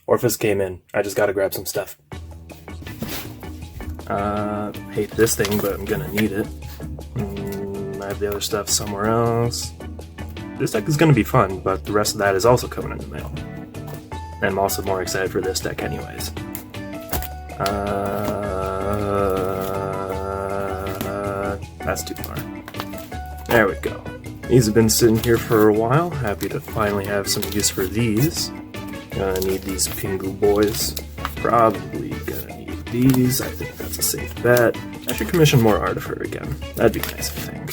Orfist came in. I just gotta grab some stuff. Hate this thing, but I'm gonna need it. I have the other stuff somewhere else. This deck is gonna be fun, but the rest of that is also coming in the mail. And I'm also more excited for this deck anyways. That's too far. There we go. These have been sitting here for a while. Happy to finally have some use for these. Gonna need these Pingu boys. Probably gonna need these. I think that's a safe bet. I should commission more Artifer again. That'd be nice, I think.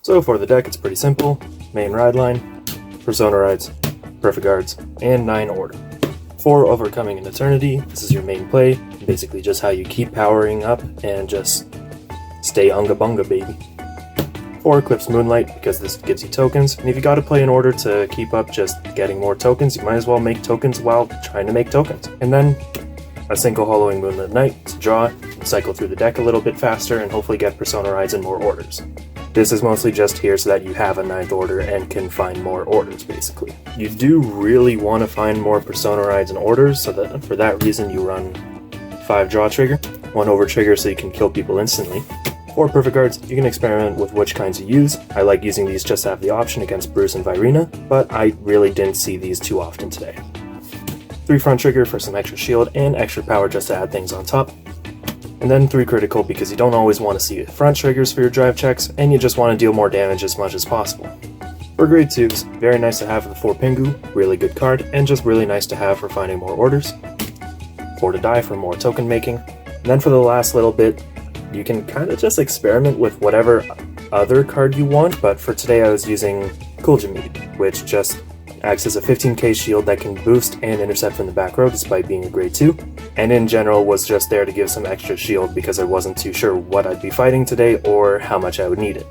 So for the deck, it's pretty simple. Main ride line, Persona rides, Perfect Guards, and 9 Order. 4 Overcoming an Eternity. This is your main play. Basically just how you keep powering up and just stay unga bunga, baby. 4 Eclipse Moonlight, because this gives you tokens, and if you gotta play in order to keep up just getting more tokens, you might as well make tokens while trying to make tokens. And then a single Hollowing Moonlit Night to draw, cycle through the deck a little bit faster, and hopefully get Persona rides and more orders. This is mostly just here so that you have a 9th order and can find more orders, basically. You do really want to find more Persona rides and orders, so that for that reason you run 5 draw trigger, 1 over trigger so you can kill people instantly. 4 Perfect Guards, you can experiment with which kinds you use. I like using these just to have the option against Bruce and Virina, but I really didn't see these too often today. 3 Front Trigger for some extra shield and extra power just to add things on top. And then 3 Critical because you don't always want to see front triggers for your drive checks, and you just want to deal more damage as much as possible. For grade 2s, very nice to have for the 4 Pingu, really good card, and just really nice to have for finding more orders. 4 to die for more token making. And then for the last little bit, you can kind of just experiment with whatever other card you want, but for today I was using Yugioh, which just acts as a 15k shield that can boost and intercept from the back row despite being a grade 2, and in general was just there to give some extra shield because I wasn't too sure what I'd be fighting today or how much I would need it.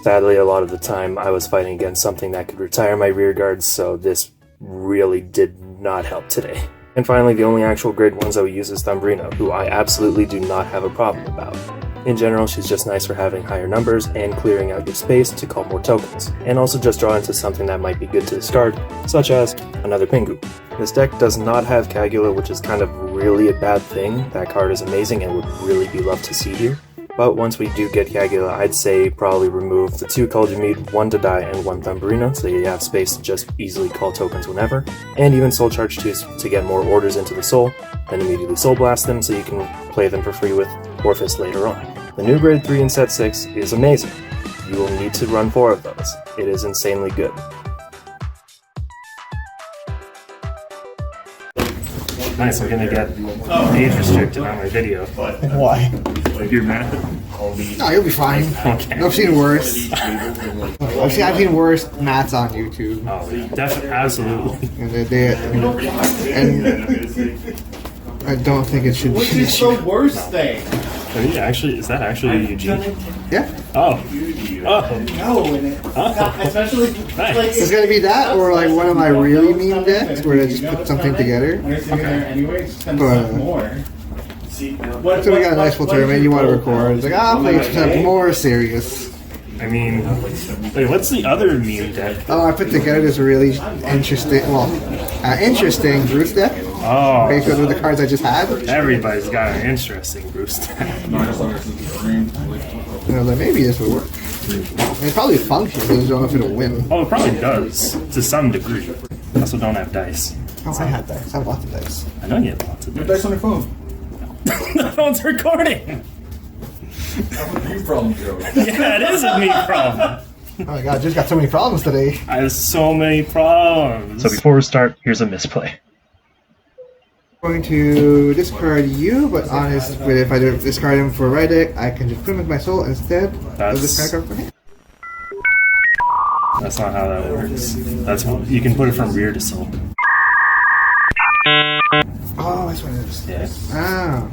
Sadly, a lot of the time I was fighting against something that could retire my rear guards, so this really did not help today. And finally, the only actual grade 1s I would use is Thumbreino, who I absolutely do not have a problem about. In general, she's just nice for having higher numbers and clearing out your space to call more tokens, and also just draw into something that might be good to discard, such as another Pingu. This deck does not have Kagula, which is kind of really a bad thing. That card is amazing and would really be loved to see here. But once we do get Kagula, I'd say probably remove the 2 Kuljamid, 1 to die, and 1 Thumbreino, so you have space to just easily call tokens whenever, and even Soul Charge 2s to get more orders into the Soul, then immediately Soul Blast them so you can play them for free with Orfist later on. The new grade 3 in set 6 is amazing. You will need to run 4 of those. It is insanely good. Nice, I'm gonna get age restricted on my video. Why? You're mad? No, you'll be fine. Okay. I've seen worse. I've seen worse mats on YouTube. Oh, definitely, absolutely. And I don't think it should be. What's this the worst thing? Is that actually Eugene? Yeah. Oh. Oh. No, in it. Especially Nice. It's gonna be that, or like one of my really mean decks where I just put something together. Anyway, But more. so we got a nice full tournament. You want to record? It's like I'll play something more serious. I mean, wait, what's the other meme deck? Oh, I put together this really interesting, interesting Bruce deck. Oh. Based on the cards I just had. Everybody's got an interesting Bruce deck. And I was like, maybe this would work. And it probably functions, I just don't know if it'll win. Oh, it probably does, to some degree. I also don't have dice. Oh, I had dice. I have lots of dice. I know you have lots of Your dice. dice on your phone. The phone's recording! That's a you problem, Joe. Yeah, it is a me problem. Oh my god, I just got so many problems today. I have so many problems. So before we start, here's a misplay. I'm going to discard you, but if I discard him for right deck, I can just put him with my soul instead of discard card for him. That's not how that works. You can put it from rear to soul. Oh, that's what it is. Yeah. Ah.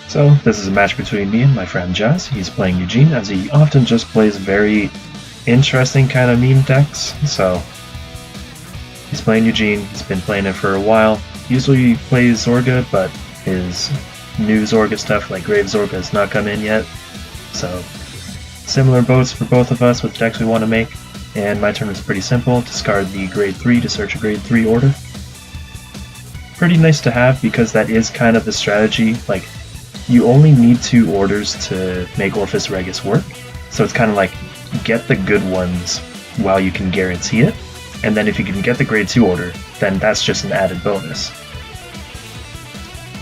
So, this is a match between me and my friend Jazz. He's playing Eugene, as he often just plays very interesting kind of meme decks. So, he's playing Eugene, he's been playing it for a while. Usually he plays Zorga, but his new Zorga stuff, like Grave Zorga, has not come in yet. So, similar boats for both of us with decks we want to make. and my turn was pretty simple. Discard the grade 3 to search a grade 3 order. Pretty nice to have because that is kind of the strategy. Like, you only need 2 orders to make Orfist Regis work, so it's kind of like get the good ones while you can guarantee it, and then if you can get the grade 2 order, then that's just an added bonus.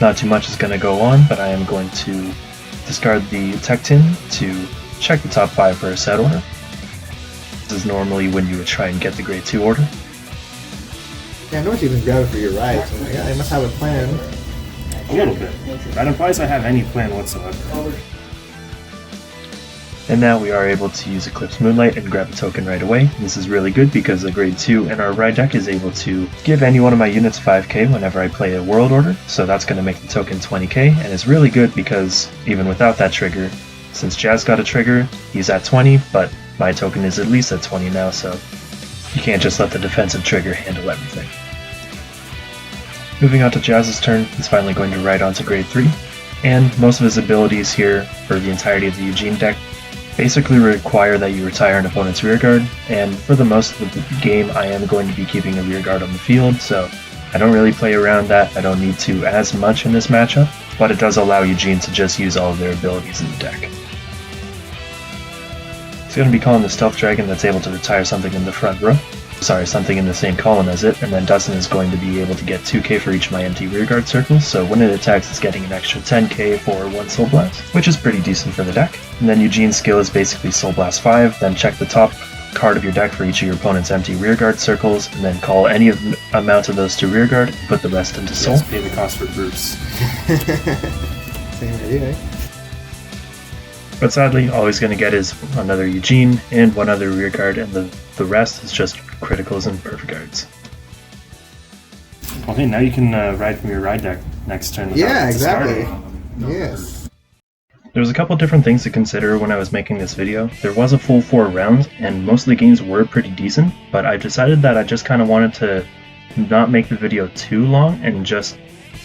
Not too much is going to go on, but I am going to discard the Tech Tin to check the top 5 for a set order. This is normally when you would try and get the grade 2 order. Yeah, I noticed you even grab it for your ride, so yeah, I must have a plan. A little bit. That implies I have any plan whatsoever. And now we are able to use Eclipse Moonlight and grab a token right away. This is really good because the grade 2 in our ride deck is able to give any one of my units 5k whenever I play a world order, so that's going to make the token 20k, and it's really good because even without that trigger, since Jazz got a trigger, he's at 20, but my token is at least at 20 now, so you can't just let the defensive trigger handle everything. Moving on to Jazz's turn, he's finally going to ride on to grade 3, and most of his abilities here for the entirety of the Eugene deck basically require that you retire an opponent's rearguard, and for the most of the game I am going to be keeping a rearguard on the field, so I don't really play around that. I don't need to as much in this matchup, but it does allow Eugene to just use all of their abilities in the deck. He's going to be calling the Stealth Dragon that's able to retire something in the front row. Sorry, something in the same column as it, and then Dustin is going to be able to get 2k for each of my empty rearguard circles, so when it attacks it's getting an extra 10k for 1 Soul Blast, which is pretty decent for the deck. And then Eugene's skill is basically Soul Blast 5, then check the top card of your deck for each of your opponent's empty rearguard circles, and then call any amount of those to rearguard and put the rest into Soul. Yes, pay the cost for Bruce. Same idea, eh? But sadly, all he's going to get is another Eugene and one other rearguard, and the rest is just criticals and perfect guards. Okay, now you can ride from your ride deck next turn. Yeah, exactly. Discarding. Yes. There was a couple different things to consider when I was making this video. There was a full 4 rounds, and most of the games were pretty decent, but I decided that I just kind of wanted to not make the video too long and just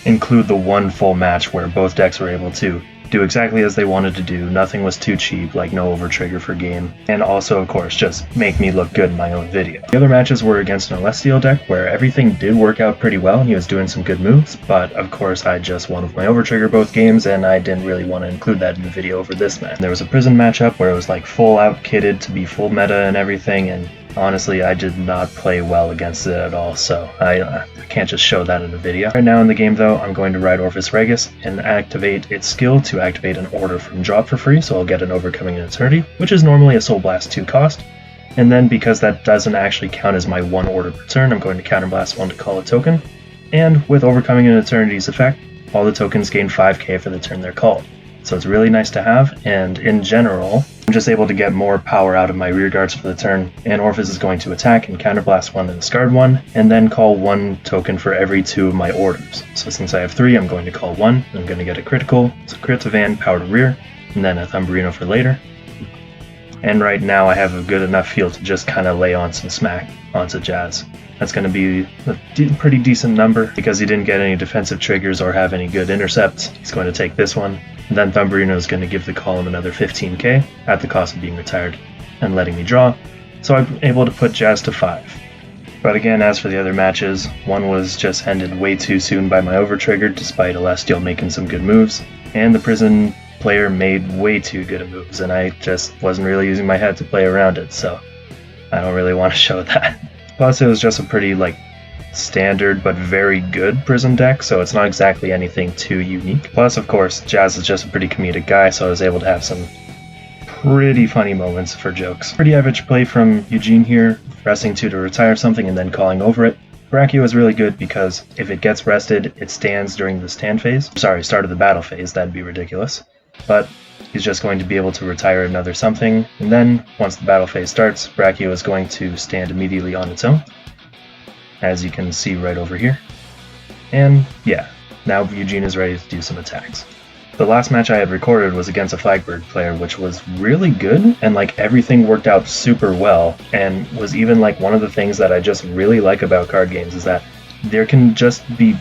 include the one full match where both decks were able to do exactly as they wanted to do. Nothing was too cheap, like no overtrigger for game, and also of course just make me look good in my own video. The other matches were against an Celestial deck where everything did work out pretty well and he was doing some good moves, but of course I just won with my overtrigger both games and I didn't really want to include that in the video over this match. There was a prison matchup where it was like full out kitted to be full meta and everything, and honestly, I did not play well against it at all, so I can't just show that in a video. Right now in the game though, I'm going to ride Orfist Regis and activate its skill to activate an order from drop for free, so I'll get an Overcoming an Eternity, which is normally a Soul Blast 2 cost. And then because that doesn't actually count as my 1 order per turn, I'm going to Counterblast 1 to call a token. And with Overcoming an Eternity's effect, all the tokens gain 5k for the turn they're called. So it's really nice to have, and in general, I'm just able to get more power out of my rearguards for the turn, and Orfist is going to attack and counterblast 1 and discard 1, and then call 1 token for every 2 of my orders. So since I have 3, I'm going to call 1, I'm going to get a critical, so crit to Van, power to rear, and then a Thumberino for later. And right now I have a good enough field to just kind of lay on some smack onto Jazz. That's going to be a pretty decent number, because he didn't get any defensive triggers or have any good intercepts. He's going to take this one, and then Thumberino is going to give the column another 15k at the cost of being retired and letting me draw, so I'm able to put Jazz to 5. But again, as for the other matches, one was just ended way too soon by my overtrigger despite Celestial making some good moves, and the prison player made way too good of moves, and I just wasn't really using my head to play around it, so I don't really want to show that. Plus, it was just a pretty, standard but very good prison deck, so it's not exactly anything too unique. Plus, of course, Jazz is just a pretty comedic guy, so I was able to have some pretty funny moments for jokes. Pretty average play from Eugene here, resting 2 to retire something and then calling over it. Brachio is really good because if it gets rested, it stands during the stand phase. Sorry, start of the battle phase, that'd be ridiculous. But he's just going to be able to retire another something, and then, once the battle phase starts, Brachio is going to stand immediately on its own, as you can see right over here. And yeah, now Eugene is ready to do some attacks. The last match I had recorded was against a Flagbird player, which was really good, and everything worked out super well, and was even one of the things that I just really like about card games is that there can just be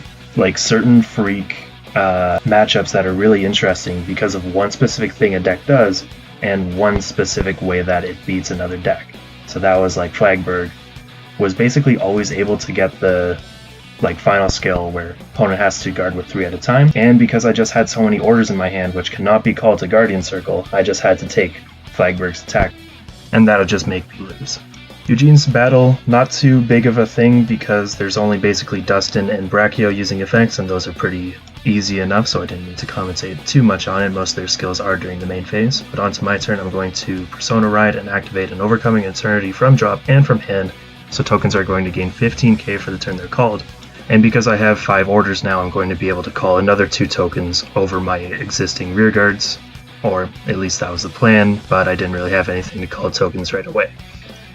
certain freak matchups that are really interesting because of one specific thing a deck does and one specific way that it beats another deck. so that was like Flagberg, was basically always able to get the like final skill where opponent has to guard with 3 at a time, and because I just had so many orders in my hand which cannot be called to Guardian Circle, I just had to take Flagberg's attack, and that'll just make me lose. Eugene's battle, not too big of a thing because there's only basically Dustin and Brachio using effects, and those are pretty easy enough, so I didn't need to commentate too much on it. Most of their skills are during the main phase. But onto my turn, I'm going to Persona Ride and activate an Overcoming Eternity from drop and from hand, so tokens are going to gain 15k for the turn they're called. And because I have 5 orders now, I'm going to be able to call another 2 tokens over my existing rear guards, or at least that was the plan, but I didn't really have anything to call tokens right away.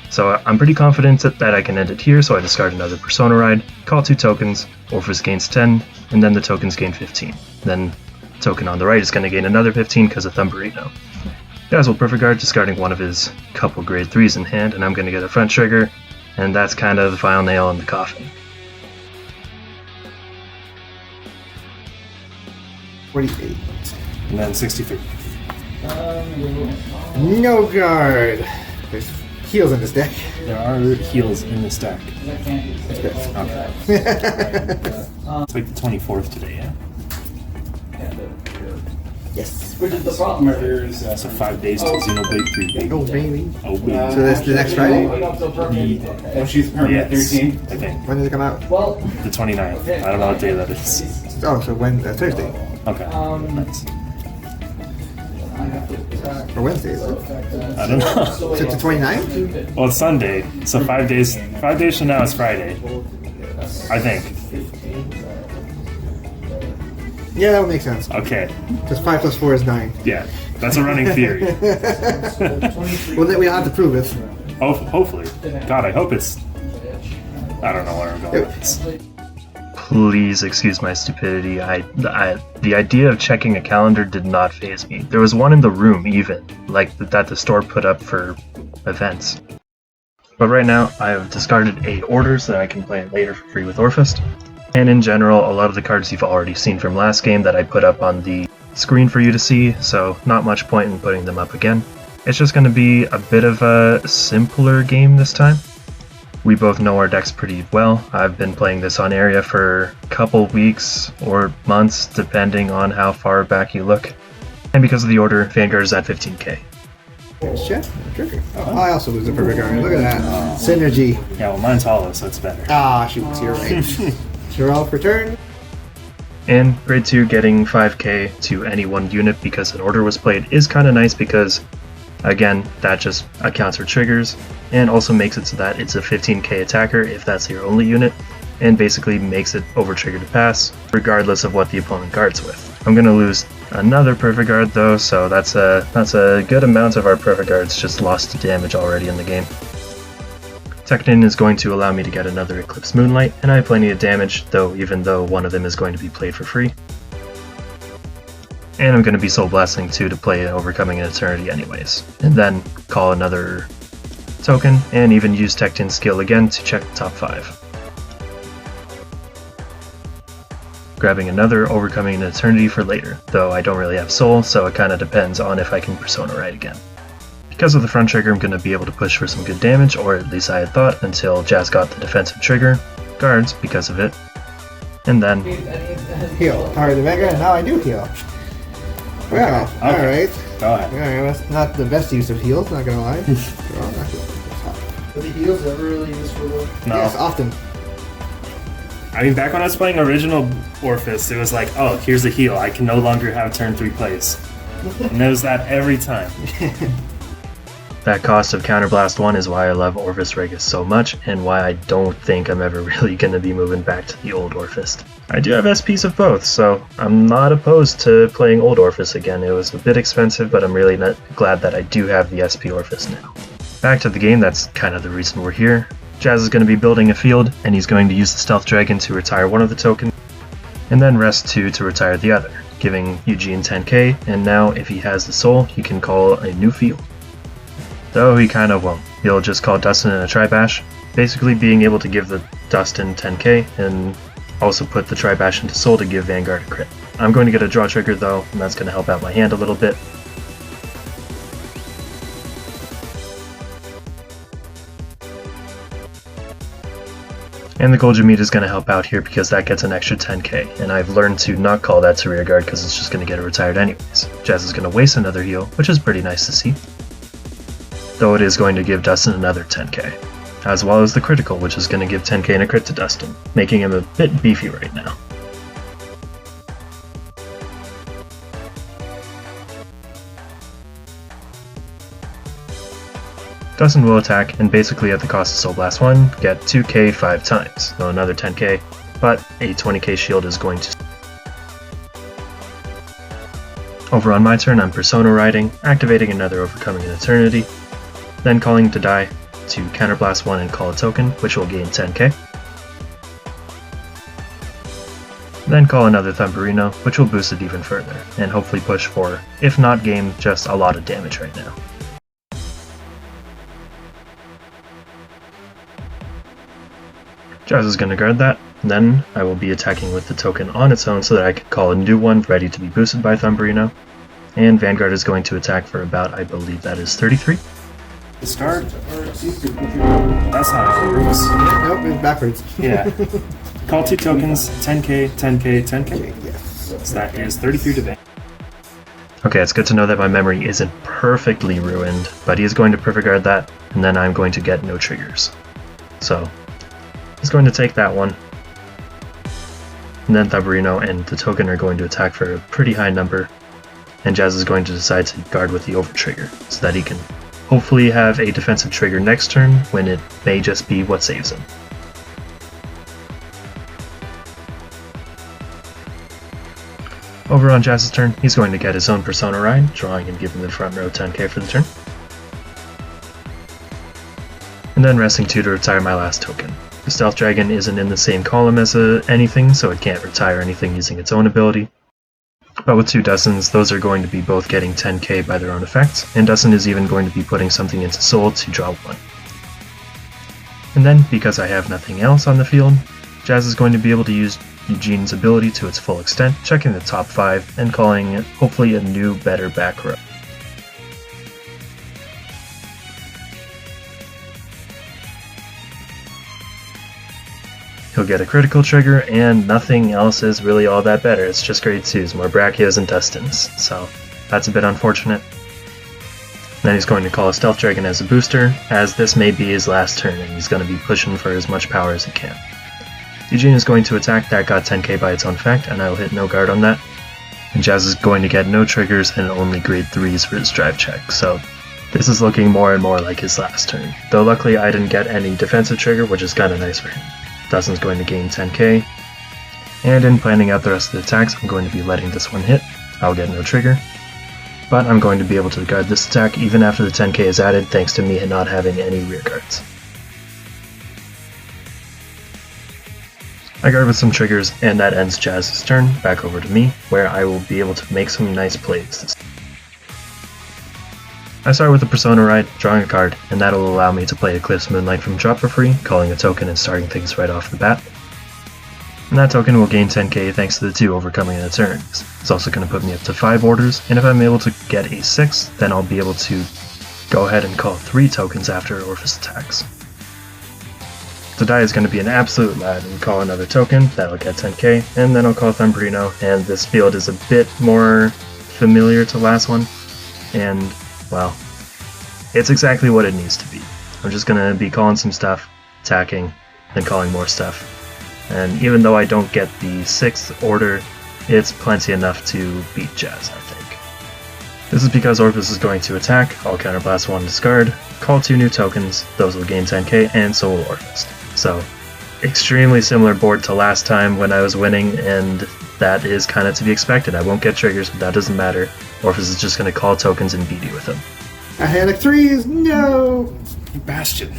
So I'm pretty confident that I can end it here, so I discard another Persona Ride, call 2 tokens, Orfist gains 10, and then the tokens gain 15. Then the token on the right is going to gain another 15 because of Thumberino. Dazzle Perfect Guard, discarding one of his couple grade 3s in hand, and I'm going to get a front trigger, and that's kind of the final nail in the coffin. 48. And then 63. No guard. There's heals in this deck. There are heals in this deck. That's good. Okay. It's like the 24th today, yeah? Yes. Which is the problem. So 5 days to Xenoblade 3 baby. Oh, baby. Oh, baby. So that's the next Friday? Oh, she's permanent Yes, 13. I think. When does it come out? Well, The 29th. I don't know what day that is. Oh, so when? Thursday. Okay. Nice. Or Wednesday, is it? I don't know. So it's the 29th? Well, it's Sunday, so 5 days. 5 days from now is Friday. I think. Yeah, that would make sense. Okay. Because 5 plus 4 is 9. Yeah, that's a running theory. Well, then we don't have to prove it. Hopefully. God, I hope it's. I don't know where I'm going with this. Please excuse my stupidity. The idea of checking a calendar did not faze me. There was one in the room even, like that the store put up for events. But right now, I have discarded 8 orders so that I can play it later for free with Orfist. And in general, a lot of the cards you've already seen from last game that I put up on the screen for you to see, so not much point in putting them up again. It's just going to be a bit of a simpler game this time. We both know our decks pretty well. I've been playing this on area for a couple weeks or months, depending on how far back you look. And because of the order, Vanguard is at 15k. There's Jeff. Trigger. Oh, I also lose a perfect guard. Look at that. Synergy. Yeah, well, mine's hollow, so it's better. Ah, shoot. You're right. You're all for turn. And grade 2 getting 5k to any one unit because an order was played is kind of nice because, again, that just accounts for triggers and also makes it so that it's a 15k attacker if that's your only unit, and basically makes it over trigger to pass regardless of what the opponent guards with. I'm going to lose another perfect guard though, so that's a good amount of our perfect guards just lost to damage already in the game. Technin is going to allow me to get another Eclipse Moonlight, and I have plenty of damage, though even though one of them is going to be played for free. And I'm going to be Soul Blasting too to play Overcoming an Eternity anyways, and then call another token, and even use Technin's skill again to check the top 5. Grabbing another Overcoming an Eternity for later, though I don't really have Soul, so it kinda depends on if I can Persona Ride again. Because of the front trigger, I'm going to be able to push for some good damage, or at least I had thought, until Jazz got the defensive trigger, guards because of it, and then Heal. Alright, the Vanguard, now I do heal. Well, Okay. alright. Go ahead. Alright, that's not the best use of heals, not gonna lie. Well, not good. are the heals ever really useful? No. Yes, often. I mean, back when I was playing original Orfist, it was like, oh, here's a heal. I can no longer have turn 3 plays. And there was that every time. that cost of Counterblast 1 is why I love Orfist Regis so much, and why I don't think I'm ever really going to be moving back to the old Orfist. I do have SPs of both, so I'm not opposed to playing old Orfist again. It was a bit expensive, but I'm really glad that I do have the SP Orfist now. Back to the game, that's kind of the reason we're here. Jazz is going to be building a field, and he's going to use the Stealth Dragon to retire one of the tokens, and then rest 2 to retire the other, giving Eugene 10k, and now if he has the soul, he can call a new field. Though he kind of won't. He'll just call Dustin in a Tri-Bash, basically being able to give the Dustin 10k, and also put the Tri-Bash into soul to give Vanguard a crit. I'm going to get a draw trigger though, and that's going to help out my hand a little bit. And the gold meat is going to help out here because that gets an extra 10k, and I've learned to not call that to rear guard because it's just going to get it retired anyways. Jazz is going to waste another heal, which is pretty nice to see. Though it is going to give Dustin another 10k, as well as the critical, which is going to give 10k and a crit to Dustin, making him a bit beefy right now. Dustin will attack, and basically at the cost of Soul Blast 1, get 2k 5 times, so another 10k, but a 20k shield is going to... Over on my turn, I'm Persona riding, activating another Overcoming an Eternity, then calling to die to Counterblast 1 and call a token, which will gain 10k. Then call another Thumperino, which will boost it even further, and hopefully push for, if not game, just a lot of damage right now. Jazz is going to guard that, then I will be attacking with the token on its own so that I can call a new one ready to be boosted by Thumperino, and Vanguard is going to attack for about, I believe that is 33. Discard? That's how it works. Nope, it's backwards. Yeah. Call 2 tokens, 10k, 10k, 10k. Yes. So that is 33 to Van. Okay, it's good to know that my memory isn't perfectly ruined, but he is going to perfect guard that, and then I'm going to get no triggers. So, he's going to take that one. And then Thumperino and the token are going to attack for a pretty high number, and Jazz is going to decide to guard with the over trigger, so that he can hopefully have a defensive trigger next turn when it may just be what saves him. Over on Jazz's turn, he's going to get his own Persona ride, drawing and giving the front row 10k for the turn. And then resting 2 to retire my last token. The Stealth Dragon isn't in the same column as anything, so it can't retire anything using its own ability. But with 2 Dustins, those are going to be both getting 10k by their own effects, and Dustin is even going to be putting something into Soul to draw 1. And then, because I have nothing else on the field, Jazz is going to be able to use Eugene's ability to its full extent, checking the top 5 and calling it hopefully a new, better back row. He'll get a critical trigger, and nothing else is really all that better. It's just grade 2s, more Brachios and Dustins, so that's a bit unfortunate. Then he's going to call a Stealth Dragon as a booster, as this may be his last turn and he's going to be pushing for as much power as he can. Eugene is going to attack, that got 10k by its own effect, and I will hit no guard on that. And Jazz is going to get no triggers and only grade 3s for his drive check, so this is looking more and more like his last turn. Though luckily I didn't get any defensive trigger, which is kinda nice for him. Dustin's going to gain 10k, and in planning out the rest of the attacks, I'm going to be letting this one hit. I'll get no trigger, but I'm going to be able to guard this attack even after the 10k is added thanks to me not having any rear guards. I guard with some triggers, and that ends Jazz's turn, back over to me, where I will be able to make some nice plays. I start with the Persona ride, drawing a card, and that'll allow me to play Eclipse Moonlight from drop for free, calling a token and starting things right off the bat. And that token will gain 10k thanks to the 2 Overcoming an Eternity. It's also going to put me up to 5 orders, and if I'm able to get a 6, then I'll be able to go ahead and call 3 tokens after Orfist attacks. The die is going to be an absolute lad and call another token, that'll get 10k, and then I'll call Thumperino, and this field is a bit more familiar to last one, and well, it's exactly what it needs to be. I'm just going to be calling some stuff, attacking, then calling more stuff. And even though I don't get the 6th order, it's plenty enough to beat Jazz, I think. This is because Orfist is going to attack, I'll counterblast 1 discard, call 2 new tokens, those will gain 10k, and so will Orfist. So, extremely similar board to last time when I was winning, and that is kind of to be expected. I won't get triggers, but that doesn't matter. Orfist is just going to call tokens and beat you with them. I had like 3s, no! Bastion.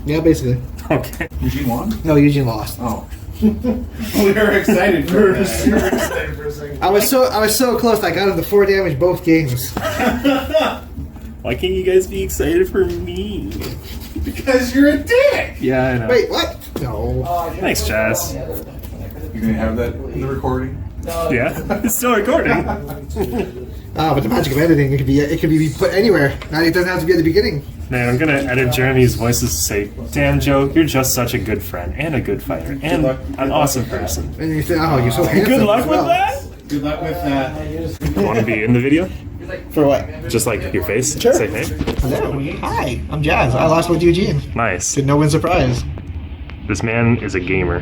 Yeah, basically. Okay. Eugene won? No, Eugene lost. Oh. We were excited for a second. I was so close. I got him to 4 damage both games. Why can't you guys be excited for me? Because you're a dick! Yeah, I know. Wait, what? No. Thanks, Jazz. You're gonna have that in the recording? Yeah, it's still recording. But the magic of editing, it can be put anywhere. Now it doesn't have to be at the beginning. Man, I'm gonna edit Jeremy's voices to say, "Damn, Joe, you're just such a good friend and a good fighter and an awesome person." And you say, oh, you're so handsome. Good luck as with well. that. Good luck with that. You want to be in the video? For what? Just like your face? Sure. Say hey. Hello. Hi, I'm Jazz. I lost with Eugene. Nice. Did no win surprise. This man is a gamer.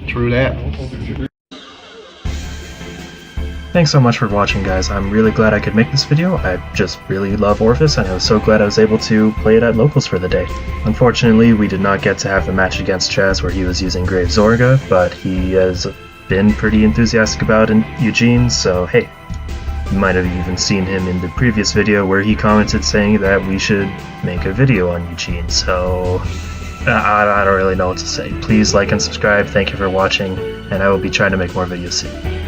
True that. Thanks so much for watching, guys. I'm really glad I could make this video. I just really love Orfist, and I was so glad I was able to play it at locals for the day. Unfortunately, we did not get to have the match against Chaz where he was using Grave Zorga, but he has been pretty enthusiastic about Eugene, so hey. You might have even seen him in the previous video where he commented saying that we should make a video on Eugene, so I don't really know what to say. Please like and subscribe, thank you for watching, and I will be trying to make more videos soon.